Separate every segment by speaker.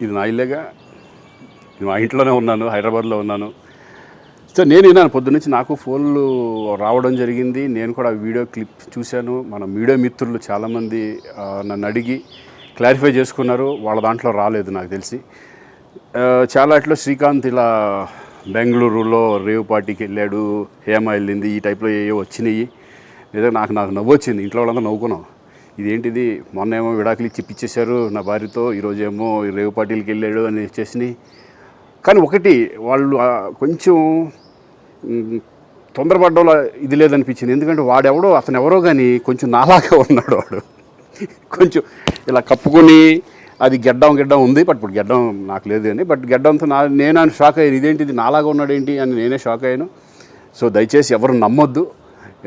Speaker 1: ఇది నా ఇల్లేగా, మా ఇంట్లోనే ఉన్నాను, హైదరాబాద్లో ఉన్నాను. సో నేను విన్నాను పొద్దున్నుంచి, నాకు ఫోన్లు రావడం జరిగింది. నేను కూడా వీడియో క్లిప్ చూశాను. మన మీడియా మిత్రులు చాలామంది నన్ను అడిగి క్లారిఫై చేసుకున్నారు. వాళ్ళ దాంట్లో రాలేదు నాకు తెలిసి. చాలా ఇట్లా శ్రీకాంత్ ఇలా బెంగళూరులో రేవ్ పార్టీకి వెళ్ళాడు, హేమ వెళ్ళింది, ఈ టైప్లో ఏవో వచ్చినాయి. నిజంగా నాకు నవ్వు వచ్చింది. ఇంట్లో వాళ్ళందరూ నవ్వుకున్నాం. ఇదేంటిది, మొన్న ఏమో విడాకులు ఇచ్చి పిచ్చేశారు నా భార్యతో, ఈరోజేమో రేవ్ పార్టీలకి వెళ్ళాడు అని వచ్చేసినాయి. కానీ ఒకటి, వాళ్ళు కొంచెం తొందరపడ్డంలో ఇది లేదనిపించింది. ఎందుకంటే వాడెవడో, అతను ఎవరో కానీ కొంచెం నాలాగా ఉన్నాడు. వాడు కొంచెం ఇలా కప్పుకొని, అది గెడ్డం ఉంది, బట్ ఇప్పుడు గెడ్డం నాకు లేదు అని, బట్ గెడ్డంతో నేను షాక్ అయ్యాను. ఇదేంటిది నాలాగా ఉన్నాడు ఏంటి అని నేనే షాక్ అయ్యాను. సో దయచేసి ఎవరు నమ్మొద్దు.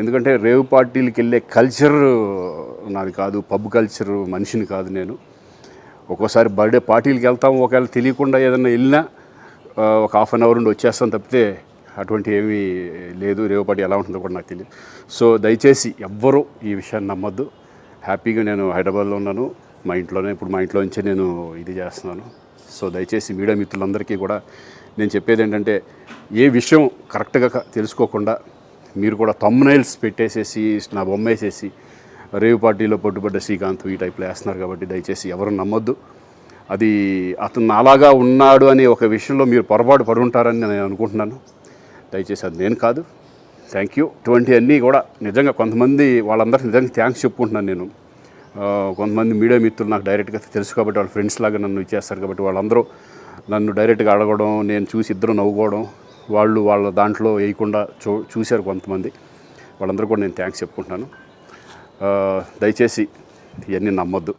Speaker 1: ఎందుకంటే రేవ్ పార్టీలకి వెళ్ళే కల్చర్ నాది కాదు, పబ్ కల్చర్ మనిషిని కాదు నేను. ఒక్కోసారి బర్త్డే పార్టీలకి వెళ్తాం, ఒకవేళ తెలియకుండా ఏదైనా వెళ్ళినా ఒక హాఫ్ అన్ అవర్ నుండి వచ్చేస్తాం తప్పితే అటువంటి ఏమీ లేదు. రేవ్ పార్టీ ఎలా ఉంటుందో కూడా నాకు తెలియదు. సో దయచేసి ఎవ్వరూ ఈ విషయాన్ని నమ్మొద్దు. హ్యాపీగా నేను హైదరాబాద్లో ఉన్నాను, మా ఇంట్లోనే. ఇప్పుడు మా ఇంట్లో నుంచే నేను ఇది చేస్తున్నాను. సో దయచేసి మీడియా మిత్రులందరికీ కూడా నేను చెప్పేది ఏంటంటే, ఏ విషయం కరెక్ట్గా తెలుసుకోకుండా మీరు కూడా థంబ్నెయిల్స్ పెట్టేసేసి, నా బొమ్మ వేసేసి రేవ్ పార్టీలో పట్టుబడ్డ శ్రీకాంత్ ఈ టైప్లో వేస్తున్నారు. కాబట్టి దయచేసి ఎవరు నమ్మొద్దు. అది అతను అలాగా ఉన్నాడు అనే ఒక విషయంలో మీరు పొరపాటు పడి ఉంటారని నేను అనుకుంటున్నాను. దయచేసి అది నేను కాదు. Thank you. ఇటువంటివన్నీ కూడా నిజంగా కొంతమంది, వాళ్ళందరికీ నిజంగా థ్యాంక్స్ చెప్పుకుంటున్నాను నేను. కొంతమంది మీడియా మిత్రులు నాకు డైరెక్ట్గా తెలుసు కాబట్టి, వాళ్ళ ఫ్రెండ్స్ లాగా నన్ను ఇచ్చేస్తారు కాబట్టి, వాళ్ళందరూ నన్ను డైరెక్ట్గా అడగడం, నేను చూసి ఇద్దరు నవ్వుకోవడం, వాళ్ళు వాళ్ళ దాంట్లో వేయకుండా చూశారు కొంతమంది. వాళ్ళందరూ కూడా నేను థ్యాంక్స్ చెప్పుకుంటున్నాను. దయచేసి ఇవన్నీ నమ్మొద్దు.